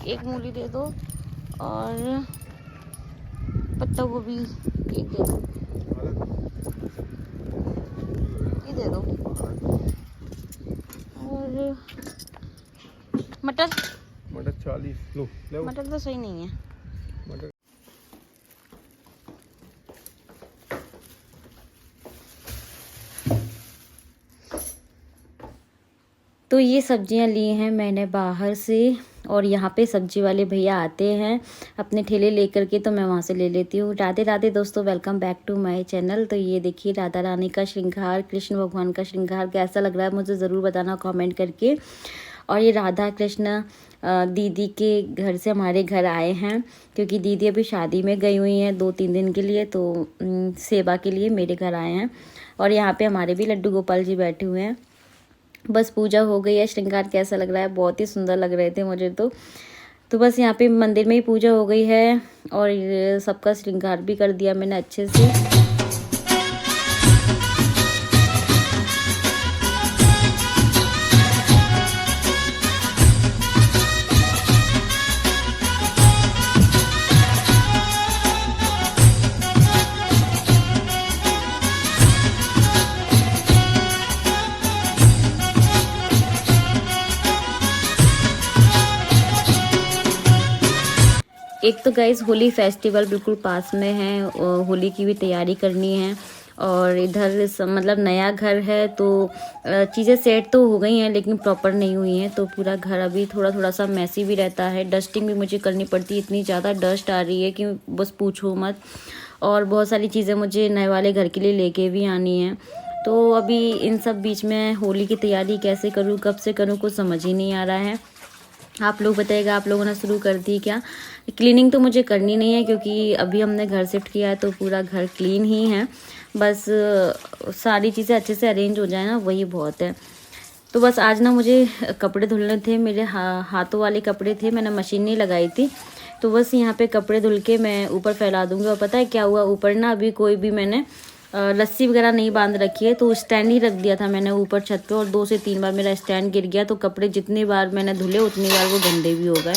एक मूली दे दो और पत्ता गोभी एक दे दो, ये दे दो। और मटर 40 लो। मटर तो सही नहीं है। मटर तो ये सब्जियां ली हैं मैंने बाहर से, और यहाँ पे सब्जी वाले भैया आते हैं अपने ठेले लेकर के, तो मैं वहाँ से ले लेती हूँ। राधे राधे दोस्तों, welcome back to my channel. तो ये देखिए राधा रानी का श्रृंगार, कृष्ण भगवान का श्रृंगार कैसा लग रहा है मुझे ज़रूर बताना कमेंट करके। और ये राधा कृष्ण दीदी के घर से हमारे घर आए हैं, क्योंकि दीदी अभी शादी में गई हुई हैं 2-3 दिन के लिए, तो सेवा के लिए मेरे घर आए हैं। और यहाँ पे हमारे भी लड्डू गोपाल जी बैठे हुए हैं। बस पूजा हो गई है। श्रृंगार कैसा लग रहा है, बहुत ही सुंदर लग रहे थे मुझे तो बस यहाँ पे मंदिर में ही पूजा हो गई है और सबका श्रृंगार भी कर दिया मैंने अच्छे से। एक तो गाइस होली फेस्टिवल बिल्कुल पास में है, होली की भी तैयारी करनी है। और इधर मतलब नया घर है तो चीज़ें सेट तो हो गई हैं लेकिन प्रॉपर नहीं हुई हैं, तो पूरा घर अभी थोड़ा थोड़ा सा मैसी भी रहता है। डस्टिंग भी मुझे करनी पड़ती है, इतनी ज़्यादा डस्ट आ रही है कि बस पूछो मत। और बहुत सारी चीज़ें मुझे नए वाले घर के लिए लेके भी आनी है, तो अभी इन सब बीच में होली की तैयारी कैसे करूँ, कब से करूँ, कुछ समझ ही नहीं आ रहा है। आप लोग बताइएगा, आप लोगों ने शुरू कर दी क्या? क्लीनिंग तो मुझे करनी नहीं है क्योंकि अभी हमने घर शिफ्ट किया है तो पूरा घर क्लीन ही है। बस सारी चीज़ें अच्छे से अरेंज हो जाए ना, वही बहुत है। तो बस आज ना मुझे कपड़े धुलने थे, मेरे हाथों वाले कपड़े थे, मैंने मशीन नहीं लगाई थी। तो बस यहाँ पे कपड़े धुल के मैं ऊपर फैला दूँगी। और पता है क्या हुआ, ऊपर ना अभी कोई भी मैंने रस्सी वगैरह नहीं बांध रखी है, तो स्टैंड ही रख दिया था मैंने ऊपर छत पे, और 2 से 3 बार मेरा स्टैंड गिर गया। तो कपड़े जितनी बार मैंने धुले उतनी बार वो गंदे भी हो गए।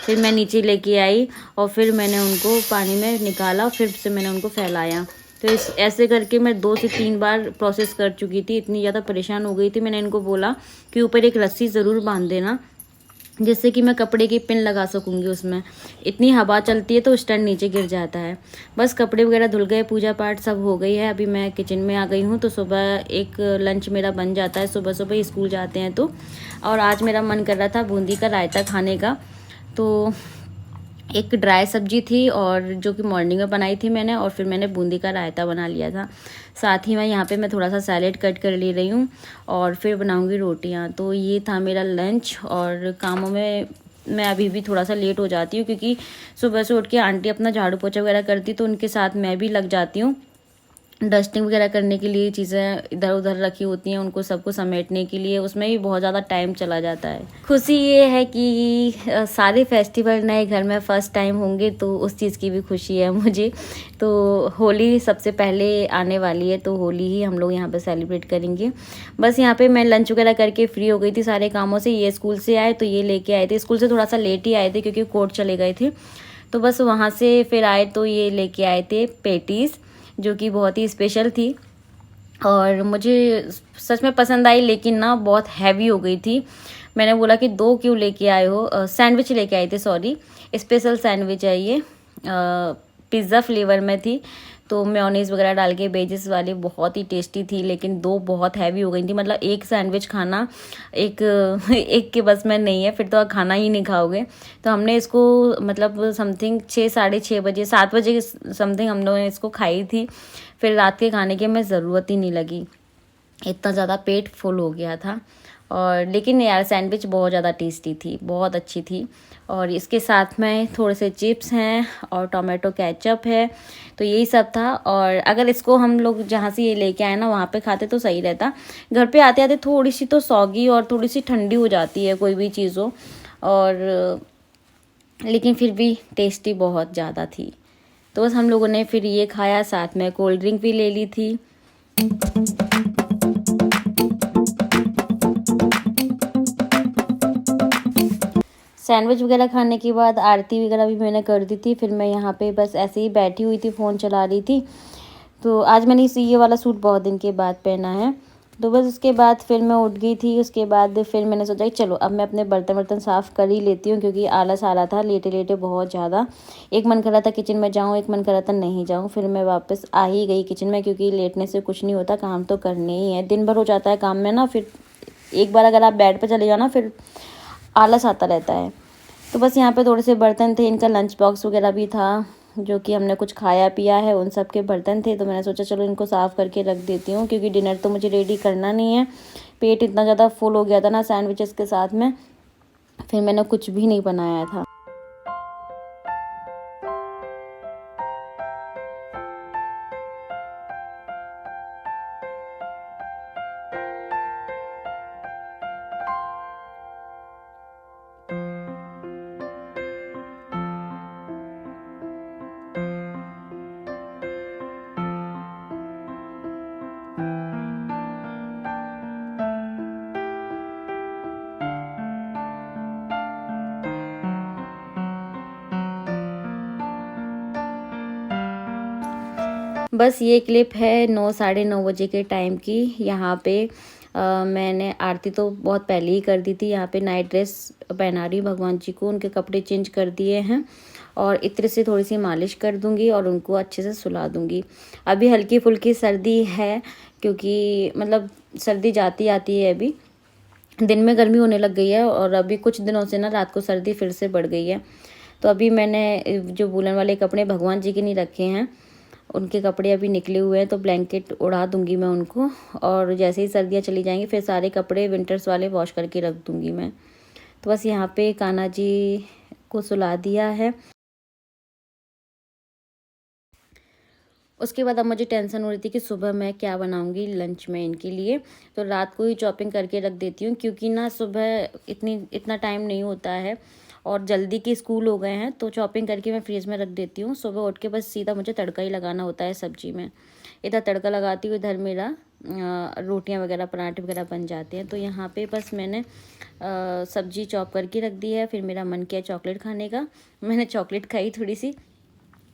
फिर मैं नीचे लेके आई और फिर मैंने उनको पानी में निकाला, फिर से मैंने उनको फैलाया। तो ऐसे करके मैं 2 से 3 बार प्रोसेस कर चुकी थी, इतनी ज़्यादा परेशान हो गई थी। मैंने इनको बोला कि ऊपर एक रस्सी ज़रूर बांध देना, जिससे कि मैं कपड़े की पिन लगा सकूंगी उसमें। इतनी हवा चलती है तो स्टैंड नीचे गिर जाता है। बस कपड़े वगैरह धुल गए, पूजा पाठ सब हो गई है। अभी मैं किचन में आ गई हूँ, तो सुबह एक लंच मेरा बन जाता है, सुबह सुबह स्कूल जाते हैं तो। और आज मेरा मन कर रहा था बूंदी का रायता खाने का, तो एक ड्राई सब्जी थी और जो कि मॉर्निंग में बनाई थी मैंने, और फिर मैंने बूंदी का रायता बना लिया था। साथ ही मैं यहाँ पे मैं थोड़ा सा सैलेड कट कर ले रही हूँ और फिर बनाऊँगी रोटियाँ। तो ये था मेरा लंच। और कामों में मैं अभी भी थोड़ा सा लेट हो जाती हूँ क्योंकि सुबह से उठ के आंटी अपना झाड़ू पोछा वगैरह करती, तो उनके साथ मैं भी लग जाती हूँ। डस्टिंग वगैरह करने के लिए चीज़ें इधर उधर रखी होती हैं, उनको सबको समेटने के लिए, उसमें भी बहुत ज़्यादा टाइम चला जाता है। खुशी ये है कि सारे फेस्टिवल नए घर में फ़र्स्ट टाइम होंगे, तो उस चीज़ की भी खुशी है मुझे। तो होली सबसे पहले आने वाली है, तो होली ही हम लोग यहाँ पे सेलिब्रेट करेंगे। बस यहाँ पे मैं लंच वगैरह करके फ्री हो गई थी सारे कामों से। ये स्कूल से आए तो ये लेके आए थे, स्कूल से थोड़ा सा लेट ही आए थे क्योंकि कोर्ट चले गए थे। तो बस वहाँ से फिर आए तो ये लेके आए थे पेटीज़, जो कि बहुत ही स्पेशल थी और मुझे सच में पसंद आई, लेकिन ना बहुत हैवी हो गई थी। मैंने बोला कि 2 क्यों लेके आए हो, सैंडविच लेके आए थे, सॉरी, स्पेशल सैंडविच है ये, पिज़्ज़ा फ्लेवर में थी। तो मेयोनीज़ वगैरह डाल के वेजेस वाली बहुत ही टेस्टी थी, लेकिन 2 बहुत हैवी हो गई थी। मतलब एक सैंडविच खाना एक एक के बस में नहीं है, फिर तो खाना ही नहीं खाओगे। तो हमने इसको मतलब समथिंग 6 साढ़े 6 बजे 7 बजे समथिंग हम लोगों ने इसको खाई थी। फिर रात के खाने की हमें ज़रूरत ही नहीं लगी, इतना ज़्यादा पेट फुल हो गया था। और लेकिन यार सैंडविच बहुत ज़्यादा टेस्टी थी, बहुत अच्छी थी। और इसके साथ में थोड़े से चिप्स हैं और टोमेटो केचप है, तो यही सब था। और अगर इसको हम लोग जहाँ से ये लेके आए ना वहाँ पे खाते तो सही रहता। घर पे आते आते थोड़ी सी तो सौगी और थोड़ी सी ठंडी हो जाती है कोई भी चीज़ हो, और लेकिन फिर भी टेस्टी बहुत ज़्यादा थी। तो बस हम लोगों ने फिर ये खाया, साथ में कोल्ड ड्रिंक भी ले ली थी। सैंडविच वगैरह खाने के बाद आरती वगैरह भी मैंने कर दी थी। फिर मैं यहाँ पे बस ऐसे ही बैठी हुई थी, फ़ोन चला रही थी। तो आज मैंने ये वाला सूट बहुत दिन के बाद पहना है। तो बस उसके बाद फिर मैं उठ गई थी। उसके बाद फिर मैंने सोचा कि चलो अब मैं अपने बर्तन साफ़ कर ही लेती हूँ, क्योंकि आलस आ रहा था लेटे लेटे बहुत ज़्यादा। एक मन कर रहा था किचन में जाऊँ, एक मन कर रहा था नहीं जाऊँ। फिर मैं वापस आ ही गई किचन में, क्योंकि लेटने से कुछ नहीं होता, काम तो करने ही है। दिन भर हो जाता है काम में ना, फिर एक बार अगर आप बेड पर चले जाओ ना, फिर आलस आता रहता है। तो बस यहाँ पे थोड़े से बर्तन थे, इनका लंच बॉक्स वगैरह भी था, जो कि हमने कुछ खाया पिया है, उन सब के बर्तन थे। तो मैंने सोचा चलो इनको साफ़ करके रख देती हूँ, क्योंकि डिनर तो मुझे रेडी करना नहीं है। पेट इतना ज़्यादा फुल हो गया था ना सैंडविचेस के साथ में, फिर मैंने कुछ भी नहीं बनाया था। बस ये क्लिप है 9 साढ़े 9 बजे के टाइम की। यहाँ पे मैंने आरती तो बहुत पहले ही कर दी थी। यहाँ पे नाइट ड्रेस पहना रही हूँ भगवान जी को, उनके कपड़े चेंज कर दिए हैं और इत्र से थोड़ी सी मालिश कर दूंगी और उनको अच्छे से सुला दूंगी। अभी हल्की फुल्की सर्दी है, क्योंकि मतलब सर्दी जाती आती है। अभी दिन में गर्मी होने लग गई है और अभी कुछ दिनों से ना रात को सर्दी फिर से बढ़ गई है। तो अभी मैंने जो वूलन वाले कपड़े भगवान जी के नहीं रखे हैं, उनके कपड़े अभी निकले हुए हैं, तो ब्लैंकेट उड़ा दूंगी मैं उनको। और जैसे ही सर्दियाँ चली जाएंगी फिर सारे कपड़े विंटर्स वाले वॉश करके रख दूंगी मैं। तो बस यहाँ पे कान्हा जी को सुला दिया है। उसके बाद अब मुझे टेंशन हो रही थी कि सुबह मैं क्या बनाऊंगी लंच में इनके लिए। तो रात को ही चॉपिंग करके रख देती हूँ, क्योंकि ना सुबह इतना टाइम नहीं होता है और जल्दी के स्कूल हो गए हैं। तो चॉपिंग करके मैं फ्रीज में रख देती हूँ। सुबह उठ के बस सीधा मुझे तड़का ही लगाना होता है सब्जी में। इधर तड़का लगाती हूँ, इधर मेरा रोटियां वगैरह पराठे वगैरह बन जाते हैं। तो यहाँ पे बस मैंने सब्जी चॉप करके रख दी है। फिर मेरा मन किया चॉकलेट खाने का, मैंने चॉकलेट खाई थोड़ी सी।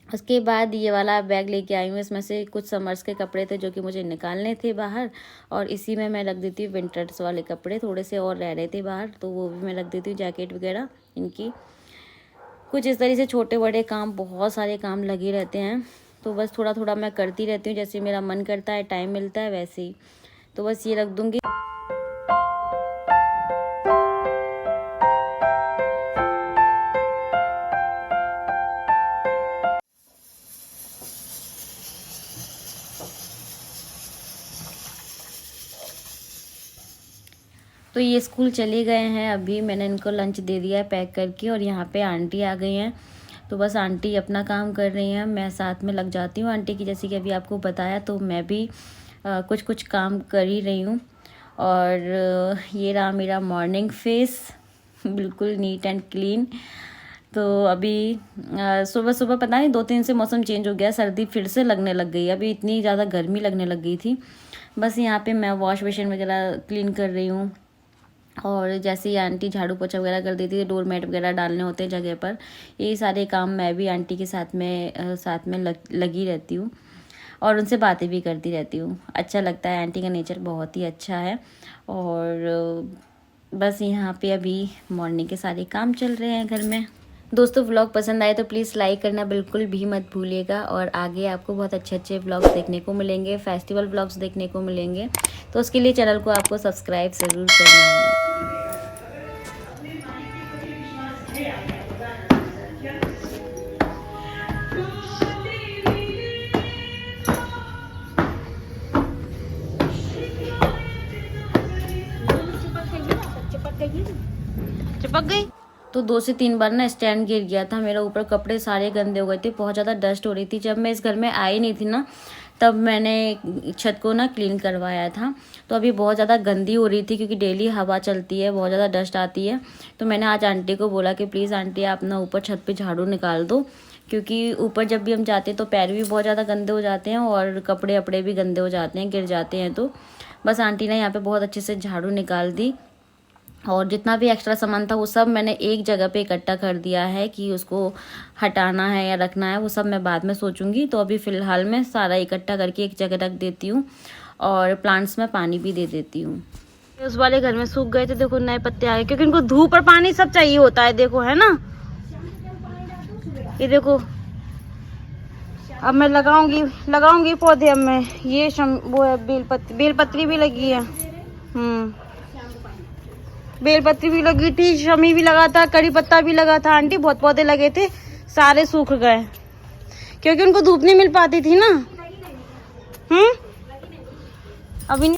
उसके बाद ये वाला बैग लेके आई हूँ, इसमें से कुछ समर्स के कपड़े थे जो कि मुझे निकालने थे बाहर, और इसी में मैं रख देती हूँ विंटर्स वाले कपड़े। थोड़े से और रह रहे थे बाहर, तो वो भी मैं रख देती हूँ, जैकेट वगैरह इनकी। कुछ इस तरह से छोटे बड़े काम, बहुत सारे काम लगे रहते हैं। तो बस थोड़ा थोड़ा मैं करती रहती हूँ, जैसे मेरा मन करता है, टाइम मिलता है वैसे ही। तो बस ये रख दूँगी। तो ये स्कूल चले गए हैं, अभी मैंने इनको लंच दे दिया है पैक करके। और यहाँ पे आंटी आ गई हैं, तो बस आंटी अपना काम कर रही हैं, मैं साथ में लग जाती हूँ आंटी की। जैसे कि अभी आपको बताया, तो मैं भी कुछ कुछ काम कर ही रही हूँ। और ये रहा मेरा मॉर्निंग फेस, बिल्कुल नीट एंड क्लीन। तो अभी सुबह सुबह पता नहीं 2-3 से मौसम चेंज हो गया, सर्दी फिर से लगने लग गई। अभी इतनी ज़्यादा गर्मी लगने लग गई थी। बस यहाँ पे मैं वॉश बेसिन वगैरह क्लीन कर रही हूँ। और जैसे ही आंटी झाड़ू पोछा वगैरह कर देती है, डोर मैट वगैरह डालने होते हैं जगह पर, यही सारे काम मैं भी आंटी के साथ में लगी रहती हूँ और उनसे बातें भी करती रहती हूँ। अच्छा लगता है, आंटी का नेचर बहुत ही अच्छा है। और बस यहाँ पे अभी मॉर्निंग के सारे काम चल रहे हैं घर में। दोस्तों, व्लॉग पसंद आए तो प्लीज़ लाइक करना बिल्कुल भी मत भूलिएगा। और आगे आपको बहुत अच्छे अच्छे व्लॉग्स देखने को मिलेंगे, फेस्टिवल व्लॉग्स देखने को मिलेंगे। तो उसके लिए चैनल को आपको सब्सक्राइब ज़रूर करना है। चिपक गई। तो 2 से 3 बार ना स्टैंड गिर गया था मेरा, ऊपर कपड़े सारे गंदे हो गए थे, बहुत ज़्यादा डस्ट हो रही थी। जब मैं इस घर में आई नहीं थी ना, तब मैंने छत को ना क्लीन करवाया था। तो अभी बहुत ज़्यादा गंदी हो रही थी, क्योंकि डेली हवा चलती है, बहुत ज़्यादा डस्ट आती है। तो मैंने आज आंटी को बोला कि प्लीज़ आंटी आप ना ऊपर छत पे झाड़ू निकाल दो, क्योंकि ऊपर जब भी हम जाते हैं तो पैर भी बहुत ज़्यादा गंदे हो जाते हैं और कपड़े अपड़े भी गंदे हो जाते हैं, गिर जाते हैं। तो बस आंटी ने यहाँ पर बहुत अच्छे से झाड़ू निकाल दी। और जितना भी एक्स्ट्रा सामान था वो सब मैंने एक जगह पे इकट्ठा कर दिया है कि उसको हटाना है या रखना है, वो सब मैं बाद में सोचूंगी। तो अभी फ़िलहाल मैं सारा इकट्ठा करके एक जगह रख देती हूँ और प्लांट्स में पानी भी दे देती हूँ। उस वाले घर में सूख गए थे, देखो नए पत्ते आए, क्योंकि इनको धूप और पानी सब चाहिए होता है, देखो है ना। ये देखो अब मैं लगाऊंगी पौधे। अब मैं ये वो है बेलपत्री भी लगी है। बेलपत्री भी लगी थी, शमी भी लगा था, कड़ी पत्ता भी लगा था आंटी, बहुत पौधे लगे थे, सारे सूख गए क्योंकि उनको धूप नहीं मिल पाती थी ना। अभी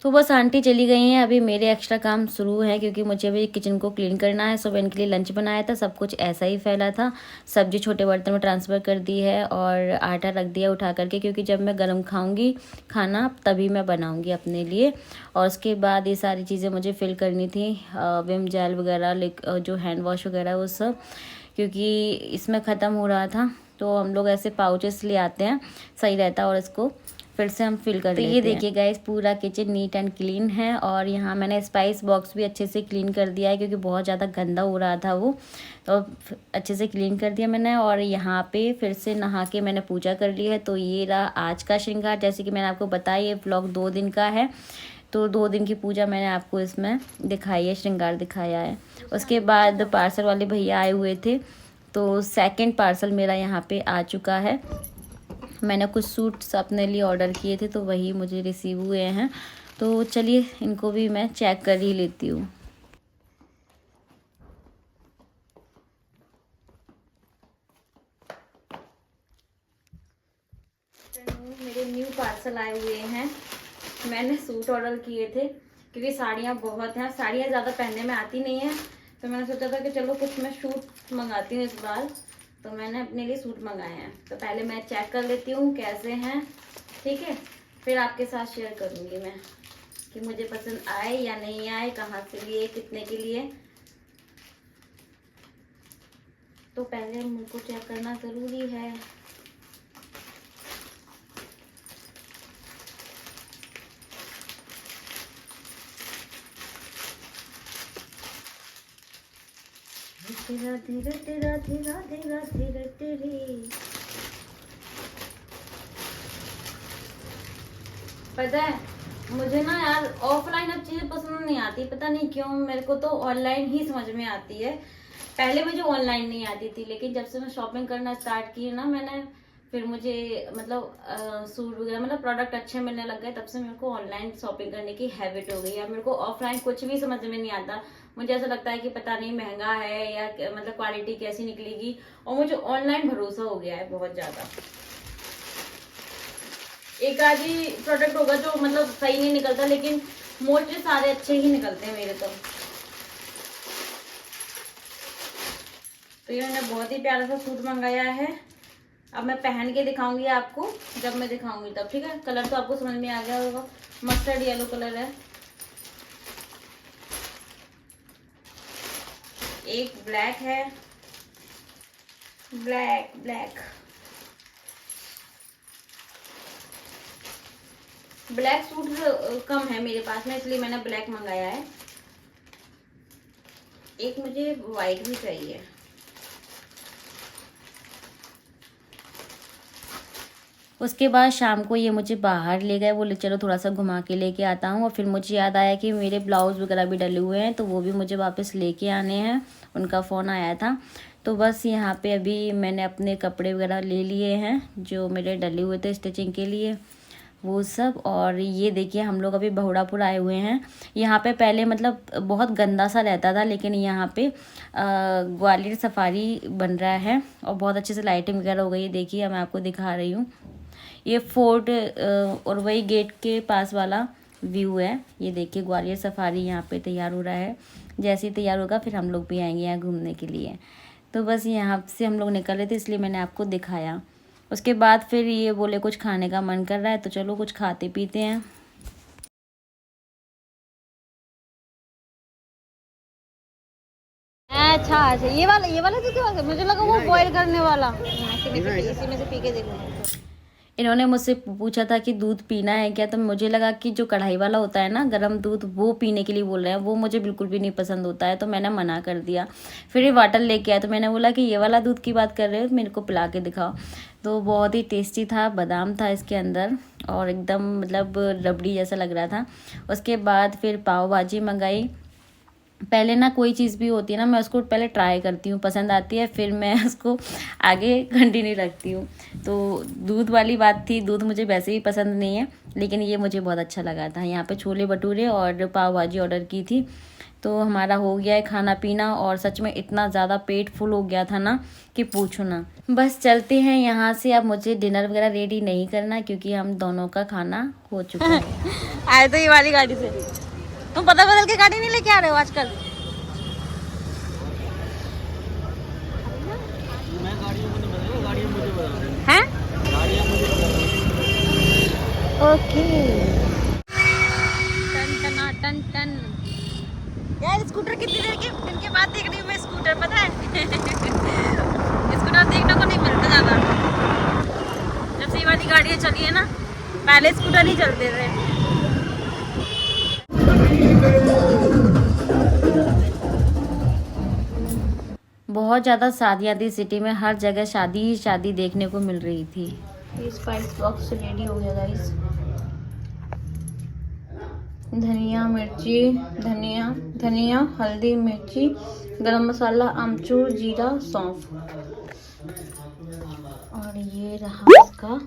तो बस आंटी चली गई हैं, अभी मेरे एक्स्ट्रा काम शुरू है क्योंकि मुझे अभी किचन को क्लीन करना है। सुबह इनके लिए लंच बनाया था, सब कुछ ऐसा ही फैला था। सब्जी छोटे बर्तन में ट्रांसफ़र कर दी है और आटा रख दिया उठा करके, क्योंकि जब मैं गरम खाऊंगी खाना तभी मैं बनाऊंगी अपने लिए। और उसके बाद ये सारी चीज़ें मुझे फिल करनी थी, विम जेल वगैरह, जो हैंड वॉश वगैरह वो सब, क्योंकि इसमें ख़त्म हो रहा था। तो हम लोग ऐसे पाउचेस ले आते हैं, सही रहता है, और इसको फिर से हम फिल कर लेते हैं। तो ये देखिए गाइस, पूरा किचन नीट एंड क्लीन है। और यहाँ मैंने स्पाइस बॉक्स भी अच्छे से क्लीन कर दिया है क्योंकि बहुत ज़्यादा गंदा हो रहा था वो, तो अच्छे से क्लीन कर दिया मैंने। और यहाँ पे फिर से नहा के मैंने पूजा कर ली है। तो ये रहा आज का श्रृंगार। जैसे कि मैंने आपको बताया ये व्लॉग 2 दिन का है, तो 2 दिन की पूजा मैंने आपको इसमें दिखाई है, श्रृंगार दिखाया है। उसके बाद पार्सल वाले भैया आए हुए थे, तो सेकंड पार्सल मेरा यहाँ पे आ चुका है। मैंने कुछ सूट्स अपने लिए ऑर्डर किए थे तो वही मुझे रिसीव हुए हैं। तो चलिए इनको भी मैं चेक कर ही लेती हूँ। मेरे न्यू पार्सल आए हुए हैं। मैंने सूट ऑर्डर किए थे क्योंकि साड़ियाँ बहुत हैं, साड़ियाँ ज़्यादा पहनने में आती नहीं है, तो मैंने सोचा था कि चलो कुछ मैं सूट मंगाती हूँ इस बार। तो मैंने अपने लिए सूट मंगाए हैं, तो पहले मैं चेक कर लेती हूँ कैसे हैं, ठीक है, फिर आपके साथ शेयर करूँगी मैं कि मुझे पसंद आए या नहीं आए, कहाँ से लिए, कितने के लिए। तो पहले मुझको चेक करना ज़रूरी है। राधे राधे राधे राधे राधे राधे रे। पता है मुझे ना यार ऑफलाइन अब चीजें पसंद नहीं आती, पता नहीं क्यों। मेरे को तो ऑनलाइन ही समझ में आती है। पहले मुझे ऑनलाइन नहीं आती थी, लेकिन जब से मैं शॉपिंग करना स्टार्ट की ना मैंने, फिर मुझे मतलब सूट वगैरह मतलब प्रोडक्ट अच्छे मिलने लग गए, तब से मेरे को ऑनलाइन शॉपिंग करने की हैबिट हो गई है। मेरे को ऑफलाइन कुछ भी समझ में नहीं आता। मुझे ऐसा लगता है कि पता नहीं महंगा है या मतलब क्वालिटी कैसी निकलेगी, और मुझे ऑनलाइन भरोसा हो गया है बहुत ज्यादा। एक आध ही प्रोडक्ट होगा जो मतलब सही नहीं निकलता, लेकिन मोस्टली सारे अच्छे ही निकलते हैं मेरे तो ये मैंने बहुत ही प्यारा सा सूट मंगाया है। अब मैं पहन के दिखाऊंगी आपको, जब मैं दिखाऊंगी तब, ठीक है। कलर तो आपको समझ में आ गया होगा, मस्टर्ड येलो कलर है। एक ब्लैक है, ब्लैक सूट कम है मेरे पास में, इसलिए मैंने ब्लैक मंगाया है। एक मुझे वाइट भी चाहिए। उसके बाद शाम को ये मुझे बाहर ले गए, बोले चलो थोड़ा सा घुमा के लेके आता हूँ। और फिर मुझे याद आया कि मेरे ब्लाउज वगैरह भी डले हुए हैं, तो वो भी मुझे वापस लेके आने हैं। उनका फ़ोन आया था, तो बस यहाँ पे अभी मैंने अपने कपड़े वगैरह ले लिए हैं जो मेरे डले हुए थे स्टिचिंग के लिए, वो सब। और ये देखिए हम लोग अभी बहुड़ापुर आए हुए हैं। यहाँ पे पहले मतलब बहुत गंदा सा रहता था, लेकिन यहाँ पे ग्वालियर सफारी बन रहा है और बहुत अच्छे से लाइटिंग वगैरह हो गई है। देखिए मैं आपको दिखा रही हूँ, ये फोर्ट और वही गेट के पास वाला व्यू है। ये देखिए ग्वालियर सफारी यहाँ पे तैयार हो रहा है। जैसे ही तैयार होगा फिर हम लोग भी आएंगे यहाँ घूमने के लिए। तो बस यहाँ से हम लोग निकल रहे थे, इसलिए मैंने आपको दिखाया। उसके बाद फिर ये बोले कुछ खाने का मन कर रहा है, तो चलो कुछ खाते पीते हैं। अच्छा ये वाला तो क्या, मुझे लगा वो बॉईल करने वाला। इसी में से पी के देखूंगा। इन्होंने मुझसे पूछा था कि दूध पीना है क्या, तो मुझे लगा कि जो कढ़ाई वाला होता है ना गर्म दूध, वो पीने के लिए बोल रहे हैं। वो मुझे बिल्कुल भी नहीं पसंद होता है, तो मैंने मना कर दिया। फिर ये वाटर लेके आया, तो मैंने बोला कि ये वाला दूध की बात कर रहे हो, मेरे को पिला के दिखाओ। तो बहुत ही टेस्टी था, बादाम था इसके अंदर और एकदम मतलब रबड़ी जैसा लग रहा था। उसके बाद फिर पाव भाजी मंगाई। पहले ना कोई चीज़ भी होती है ना, मैं उसको पहले ट्राई करती हूँ, पसंद आती है, फिर मैं उसको आगे कंटिन्यू रखती हूँ। तो दूध वाली बात थी, दूध मुझे वैसे भी पसंद नहीं है, लेकिन ये मुझे बहुत अच्छा लगा था। यहाँ पे छोले भटूरे और पाव भाजी ऑर्डर की थी। तो हमारा हो गया है खाना पीना, और सच में इतना ज़्यादा पेट फुल हो गया था ना कि पूछो ना। बस चलते हैं यहाँ से, अब मुझे डिनर वगैरह रेडी नहीं करना क्योंकि हम दोनों का खाना हो चुका है। आए तो ये वाली गाड़ी से, तुम बदल बदल के गाड़ी नहीं लेके आ रहे हो आजकल? मैं गाड़ियों को नहीं बदल, गाड़ियाँ मुझे बदल रही हैं। हैं? गाड़ियाँ मुझे बदल रही हैं। ओके। टन टना टन टन। यार स्कूटर कितनी देर के दिन के बाद देख रही हूँ मैं स्कूटर, पता है? स्कूटर देखने को नहीं मिलता ज़्यादा। जब से ये वाली गाड़ियाँ चली है ना, पहले स्कूटर नहीं चलते थे। बहुत ज़्यादा शादियाँ थी सिटी में, हर जगह शादी ही शादी देखने को मिल रही थी। ये स्पाइस बॉक्स रेडी हो गया गाइस। धनिया मिर्ची, धनिया हल्दी मिर्ची, गरम मसाला, आमचूर, जीरा, सौंफ, और ये रहा इसका